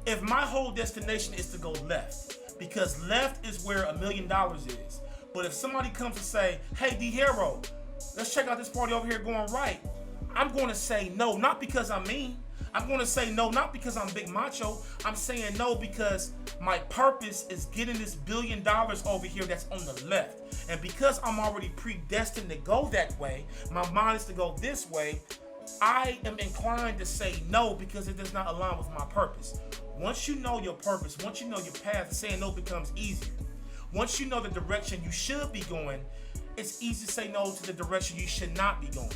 If my whole destination is to go left, because left is where $1 million is. But if somebody comes and say, hey, D Hero, let's check out this party over here going right, I'm going to say no, not because I'm mean. I'm going to say no, not because I'm big macho. I'm saying no because my purpose is getting this $1 billion over here that's on the left. And because I'm already predestined to go that way, my mind is to go this way, I am inclined to say no because it does not align with my purpose. Once you know your purpose, once you know your path, saying no becomes easier. Once you know the direction you should be going, it's easy to say no to the direction you should not be going.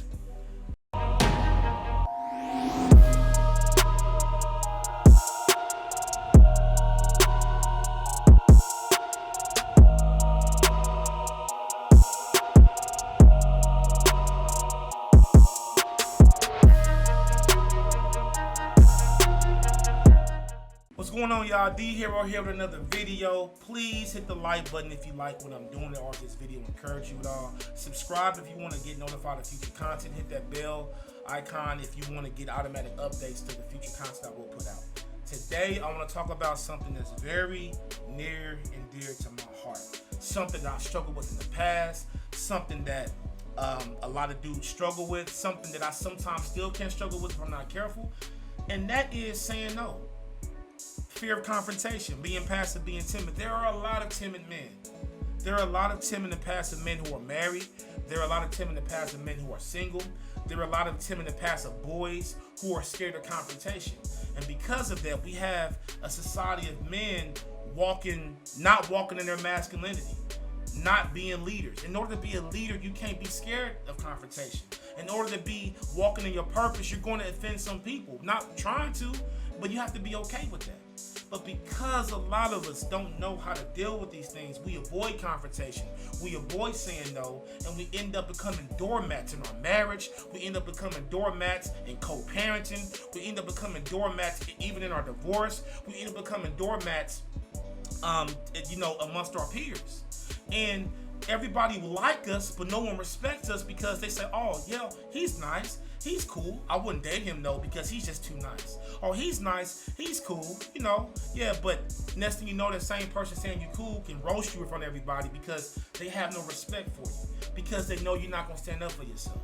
What's going on, y'all? D Hero here with another video. Please hit the like button if you like what I'm doing or if this video encourage you at all. Subscribe if you want to get notified of future content. Hit that bell icon if you want to get automatic updates to the future content I will put out. Today, I want to talk about something that's very near and dear to my heart. Something that I struggled with in the past. Something that a lot of dudes struggle with. Something that I sometimes still can struggle with if I'm not careful. And that is saying no. Fear of confrontation, being passive, being timid. There are a lot of timid men. There are a lot of timid and passive men who are married. There are a lot of timid and passive men who are single. There are a lot of timid and passive boys who are scared of confrontation. And because of that, we have a society of men not walking in their masculinity, not being leaders. In order to be a leader, you can't be scared of confrontation. In order to be walking in your purpose, you're going to offend some people. Not trying to, but you have to be okay with that. But because a lot of us don't know how to deal with these things, we avoid confrontation, we avoid saying no, and we end up becoming doormats in our marriage, we end up becoming doormats in co-parenting, we end up becoming doormats even in our divorce, we end up becoming doormats amongst our peers. And everybody will like us, but no one respects us because they say, oh, yeah, he's nice. He's cool. I wouldn't date him though because he's just too nice. Or he's nice. He's cool. But next thing you know, that same person saying you cool can roast you in front of everybody because they have no respect for you. Because they know you're not going to stand up for yourself.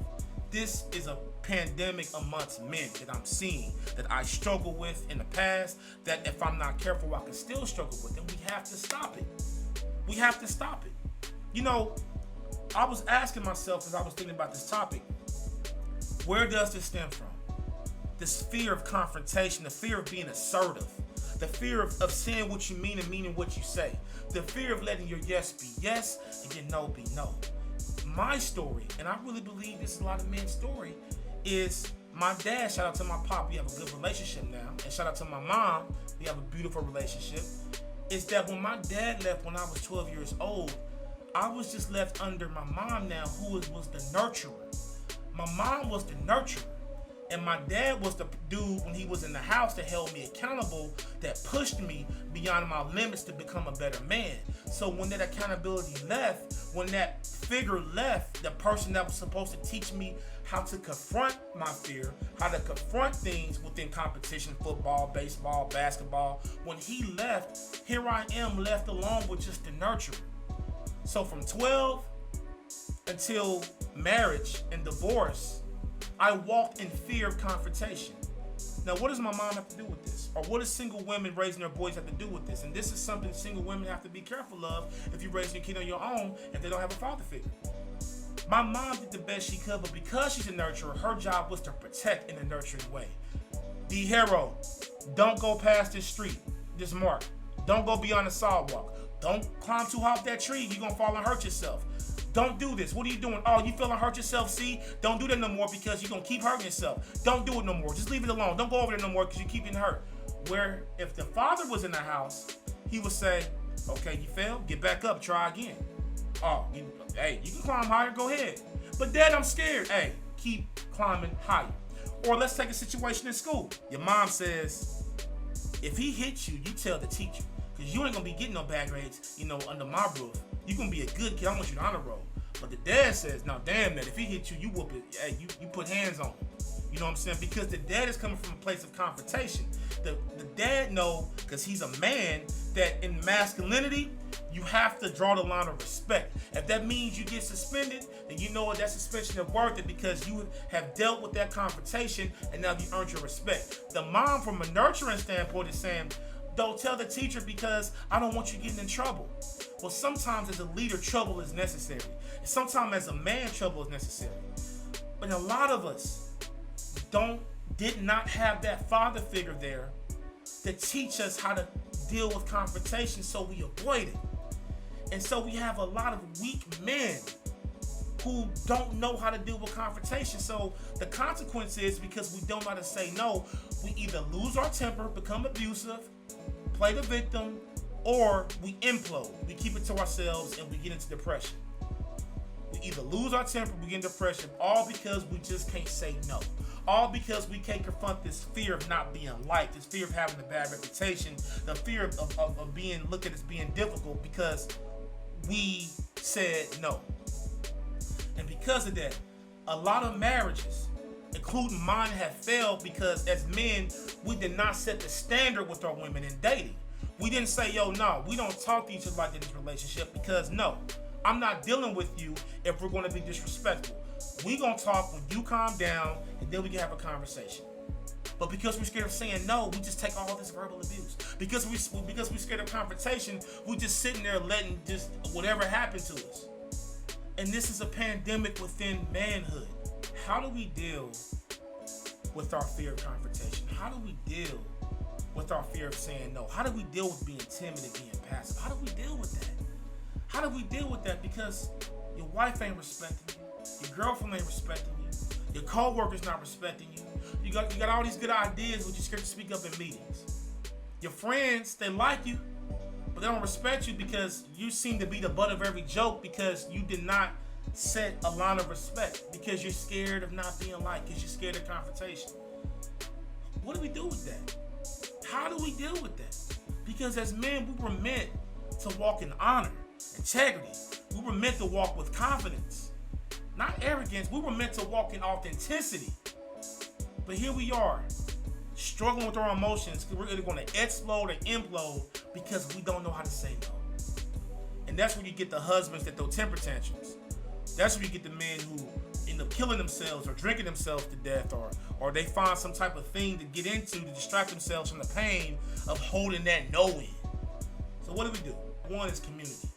This is a pandemic amongst men that I'm seeing, that I struggle with in the past, that if I'm not careful, I can still struggle with. And we have to stop it. We have to stop it. I was asking myself as I was thinking about this topic, where does this stem from? This fear of confrontation, the fear of being assertive, the fear of saying what you mean and meaning what you say, the fear of letting your yes be yes and your no be no. My story, and I really believe this is a lot of men's story, is my dad. Shout out to my pop, we have a good relationship now. And shout out to my mom, we have a beautiful relationship. Is that when my dad left when I was 12 years old, I was just left under my mom now, who was the nurturer. My mom was the nurturer, and my dad was the dude when he was in the house that held me accountable, that pushed me beyond my limits to become a better man. So when that accountability left, when that figure left, the person that was supposed to teach me how to confront my fear, how to confront things within competition, football, baseball, basketball, when he left, here I am left alone with just the nurturer. So from 12 until marriage and divorce, I walked in fear of confrontation. Now, what does my mom have to do with this? Or what does single women raising their boys have to do with this? And this is something single women have to be careful of if you're raising your kid on your own if they don't have a father figure. My mom did the best she could, but because she's a nurturer, her job was to protect in a nurturing way. D Hero, don't go past this street, this mark. Don't go beyond the sidewalk. Don't climb too high up that tree. You're going to fall and hurt yourself. Don't do this. What are you doing? Oh, you feeling hurt yourself? See? Don't do that no more because you're going to keep hurting yourself. Don't do it no more. Just leave it alone. Don't go over there no more because you keep getting hurt. Where if the father was in the house, he would say, okay, you failed. Get back up. Try again. Oh, you can climb higher. Go ahead. But Dad, I'm scared. Hey, keep climbing higher. Or let's take a situation in school. Your mom says, if he hits you, you tell the teacher. Because you ain't going to be getting no bad grades, under my roof. You're going to be a good kid. I want you to honor roll. But the dad says, now damn that, if he hit you, you whoop it. Hey, you put hands on him. You know what I'm saying? Because the dad is coming from a place of confrontation. The dad know, because he's a man, that in masculinity, you have to draw the line of respect. If that means you get suspended, then you know what, that suspension is worth it because you have dealt with that confrontation and now you earned your respect. The mom, from a nurturing standpoint, is saying, don't tell the teacher because I don't want you getting in trouble. Well, sometimes as a leader, trouble is necessary. Sometimes as a man, trouble is necessary. But a lot of us did not have that father figure there to teach us how to deal with confrontation, so we avoid it. And so we have a lot of weak men who don't know how to deal with confrontation. So the consequence is, because we don't know how to say no, we either lose our temper, become abusive, play the victim, or we implode. We keep it to ourselves and we get into depression. We either lose our temper, we get in depression, all because we just can't say no. All because we can't confront this fear of not being liked, this fear of having a bad reputation, the fear of being looked at as being difficult because we said no. And because of that, a lot of marriages, including mine, have failed because as men, we did not set the standard with our women in dating. We didn't say, yo, no, we don't talk to each other like that in this relationship because no, I'm not dealing with you if we're going to be disrespectful. We gonna talk when you calm down, and then we can have a conversation. But because we're scared of saying no, we just take all this verbal abuse. Because we're scared of confrontation, we just sitting there letting just whatever happen to us. And this is a pandemic within manhood. How do we deal with our fear of confrontation? How do we deal with our fear of saying no? How do we deal with being timid and being passive? How do we deal with that? How do we deal with that? Because your wife ain't respecting you. Your girlfriend ain't respecting you. Your co-worker's not respecting you. You got all these good ideas, but you're scared to speak up in meetings. Your friends, they like you, but they don't respect you because you seem to be the butt of every joke because you did not set a line of respect, because you're scared of not being liked, because you're scared of confrontation. What do we do with that? How do we deal with that? Because as men, we were meant to walk in honor, integrity. We were meant to walk with confidence. Not arrogance. We were meant to walk in authenticity. But here we are, struggling with our emotions. We're either going to explode or implode because we don't know how to say no. And that's when you get the husbands that throw temper tantrums. That's when you get the men who end up killing themselves or drinking themselves to death, or they find some type of thing to get into to distract themselves from the pain of holding that no in. So what do? One is community.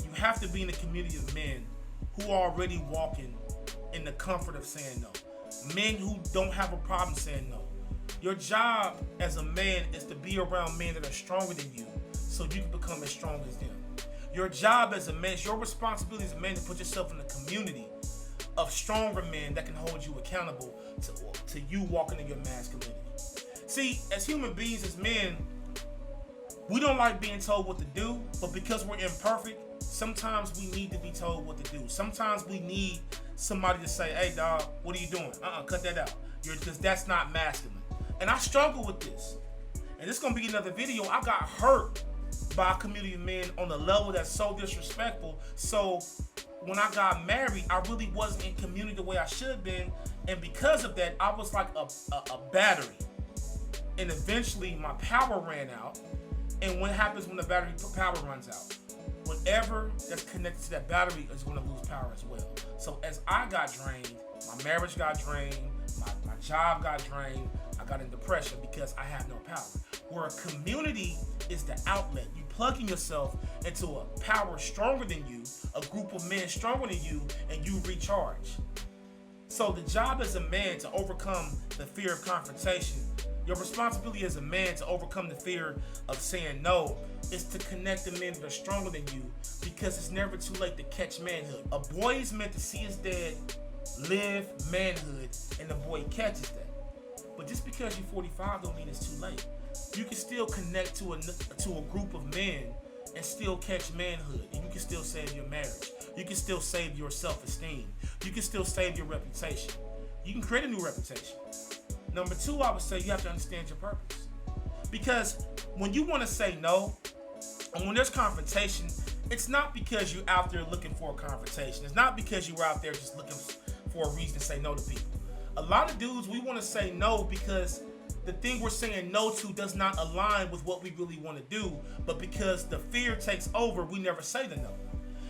You have to be in a community of men who are already walking in the comfort of saying no. Men who don't have a problem saying no. Your job as a man is to be around men that are stronger than you so you can become as strong as them. Your job as a man, it's your responsibility as a man to put yourself in a community of stronger men that can hold you accountable to you walking in your masculinity. See, as human beings, as men, we don't like being told what to do, but because we're imperfect, sometimes we need to be told what to do. Sometimes we need somebody to say, hey dog, what are you doing? Cut that out. Because that's not masculine. And I struggle with this. And this is going to be another video. I got hurt by a community of men on a level that's so disrespectful. So when I got married, I really wasn't in community the way I should have been. And because of that, I was like a battery. And eventually my power ran out. And what happens when the battery power runs out? Whatever that's connected to that battery is going to lose power as well. So as I got drained, my marriage got drained, my job got drained, I got in depression because I had no power. Where a community is the outlet. You plugging yourself into a power stronger than you, a group of men stronger than you, and you recharge. So the job as a man to overcome the fear of confrontation, your responsibility as a man to overcome the fear of saying no is to connect the men that are stronger than you, because it's never too late to catch manhood. A boy is meant to see his dad live manhood, and the boy catches that. But just because you're 45 don't mean it's too late. You can still connect to a group of men and still catch manhood, and you can still save your marriage. You can still save your self-esteem. You can still save your reputation. You can create a new reputation. Number two, I would say you have to understand your purpose. Because when you want to say no, and when there's confrontation, it's not because you're out there looking for a confrontation. It's not because you were out there just looking for a reason to say no to people. A lot of dudes, we want to say no because the thing we're saying no to does not align with what we really want to do, but because the fear takes over, we never say the no.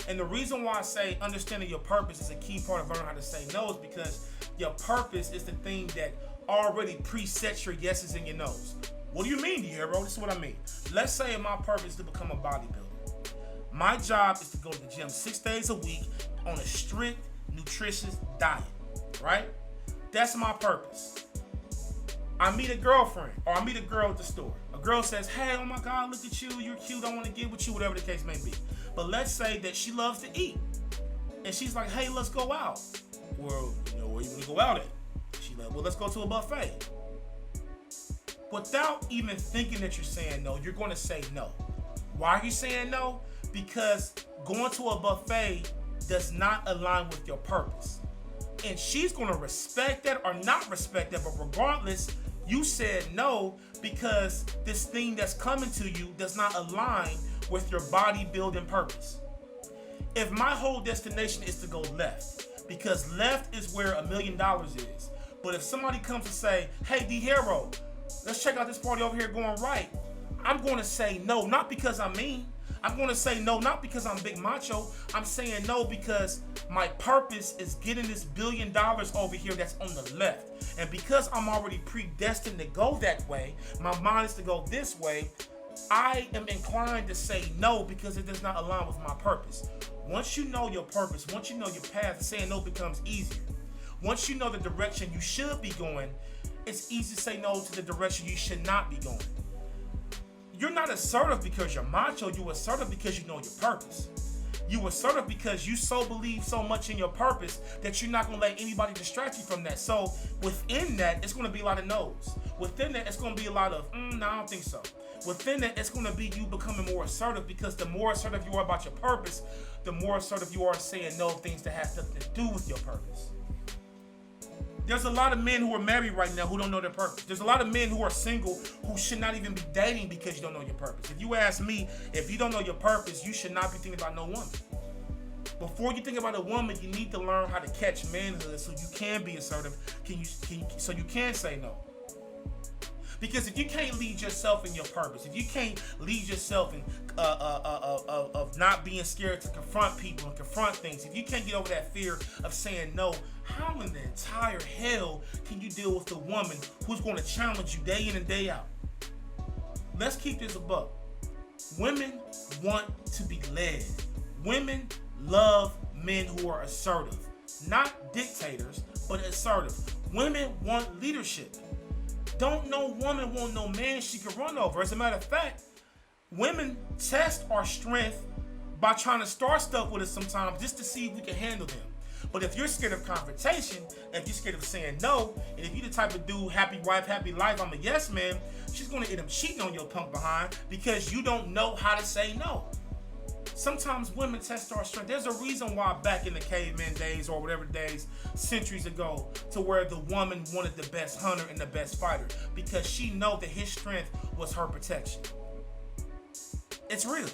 And the reason why I say understanding your purpose is a key part of learning how to say no is because your purpose is the thing that already presets your yeses and your nos. What do you mean, Diego? This is what I mean. Let's say my purpose is to become a bodybuilder. My job is to go to the gym 6 days a week on a strict, nutritious diet, right? That's my purpose. I meet a girlfriend, or I meet a girl at the store. A girl says, hey, oh my God, look at you, you're cute, I want to get with you, whatever the case may be. But let's say that she loves to eat. And she's like, hey, let's go out. Well, where you want to go out at? She's like, well, let's go to a buffet. Without even thinking that you're saying no, you're going to say no. Why are you saying no? Because going to a buffet does not align with your purpose. And she's going to respect that or not respect that, but regardless, you said no because this thing that's coming to you does not align with your bodybuilding purpose. If my whole destination is to go left, because left is where $1 million is, but if somebody comes to say, hey, D-Hero, let's check out this party over here going right, I'm going to say no, not because I'm mean. I'm going to say no, not because I'm big macho. I'm saying no because my purpose is getting this $1 billion over here that's on the left. And because I'm already predestined to go that way, my mind is to go this way, I am inclined to say no because it does not align with my purpose. Once you know your purpose, once you know your path, saying no becomes easier. Once you know the direction you should be going, it's easy to say no to the direction you should not be going. You're not assertive because you're macho. You're assertive because you know your purpose. You assertive because you so believe so much in your purpose that you're not going to let anybody distract you from that. So within that, it's going to be a lot of no's. Within that, it's going to be a lot of, no, I don't think so. Within that, it's going to be you becoming more assertive because the more assertive you are about your purpose, the more assertive you are saying no things that have nothing to do with your purpose. There's a lot of men who are married right now who don't know their purpose. There's a lot of men who are single who should not even be dating because you don't know your purpose. If you ask me, if you don't know your purpose, you should not be thinking about no woman. Before you think about a woman, you need to learn how to catch manhood so you can be assertive, so you can say no. Because if you can't lead yourself in your purpose, if you can't lead yourself in of not being scared to confront people and confront things, if you can't get over that fear of saying no, how in the entire hell can you deal with a woman who's going to challenge you day in and day out? Let's keep this a buck. Women want to be led. Women love men who are assertive. Not dictators, but assertive. Women want leadership. Don't no woman want no man she can run over. As a matter of fact, women test our strength by trying to start stuff with us sometimes just to see if we can handle them. But if you're scared of confrontation, if you're scared of saying no, and if you're the type of dude, happy wife, happy life, I'm a yes man, she's going to end up cheating on your punk behind because you don't know how to say no. Sometimes women test our strength. There's a reason why back in the caveman days or whatever days, centuries ago, to where the woman wanted the best hunter and the best fighter because she know that his strength was her protection. It's real.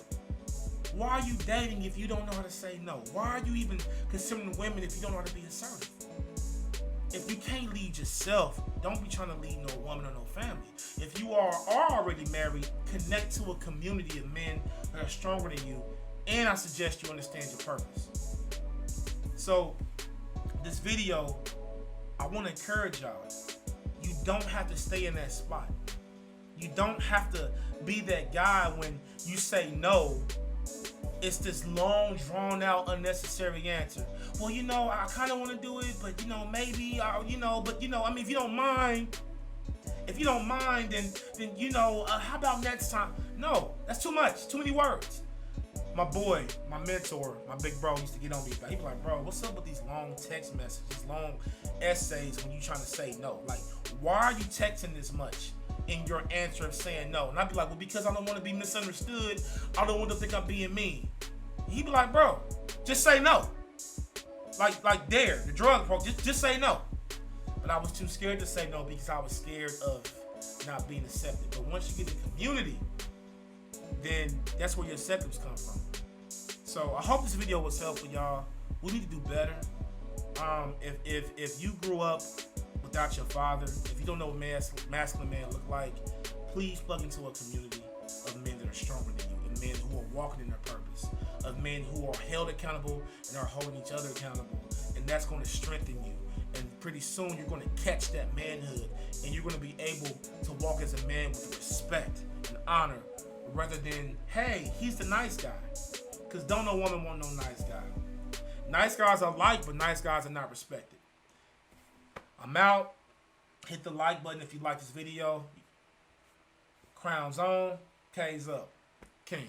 Why are you dating if you don't know how to say no? Why are you even considering women if you don't know how to be assertive? If you can't lead yourself, don't be trying to lead no woman or no family. If you are already married, connect to a community of men that are stronger than you, and I suggest you understand your purpose. So, this video, I want to encourage y'all. You don't have to stay in that spot. You don't have to be that guy when you say no. It's this long, drawn-out, unnecessary answer. Well, I kind of want to do it, but, maybe, I mean, if you don't mind, then how about next time? No, that's too much, too many words. My boy, my mentor, my big bro used to get on me, but he'd be like, bro, what's up with these long text messages, long essays when you trying to say no? Like, why are you texting this much in your answer of saying no? And I'd be like, well, because I don't want to be misunderstood. I don't want to think I'm being mean. He'd be like, bro, just say no. Like Dare, the drug pro, just say no. But I was too scared to say no because I was scared of not being accepted. But once you get the community, then that's where your acceptance comes from. So I hope this video was helpful, y'all. We need to do better. If you grew up with without your father. If you don't know what masculine man look like, please plug into a community of men that are stronger than you, of men who are walking in their purpose, of men who are held accountable and are holding each other accountable. And that's going to strengthen you. And pretty soon you're going to catch that manhood, and you're going to be able to walk as a man with respect and honor, rather than, hey, he's the nice guy. Because don't no woman want no nice guy. Nice guys are liked, but nice guys are not respected. I'm out. Hit the like button if you like this video. Crown's on. K's up. King.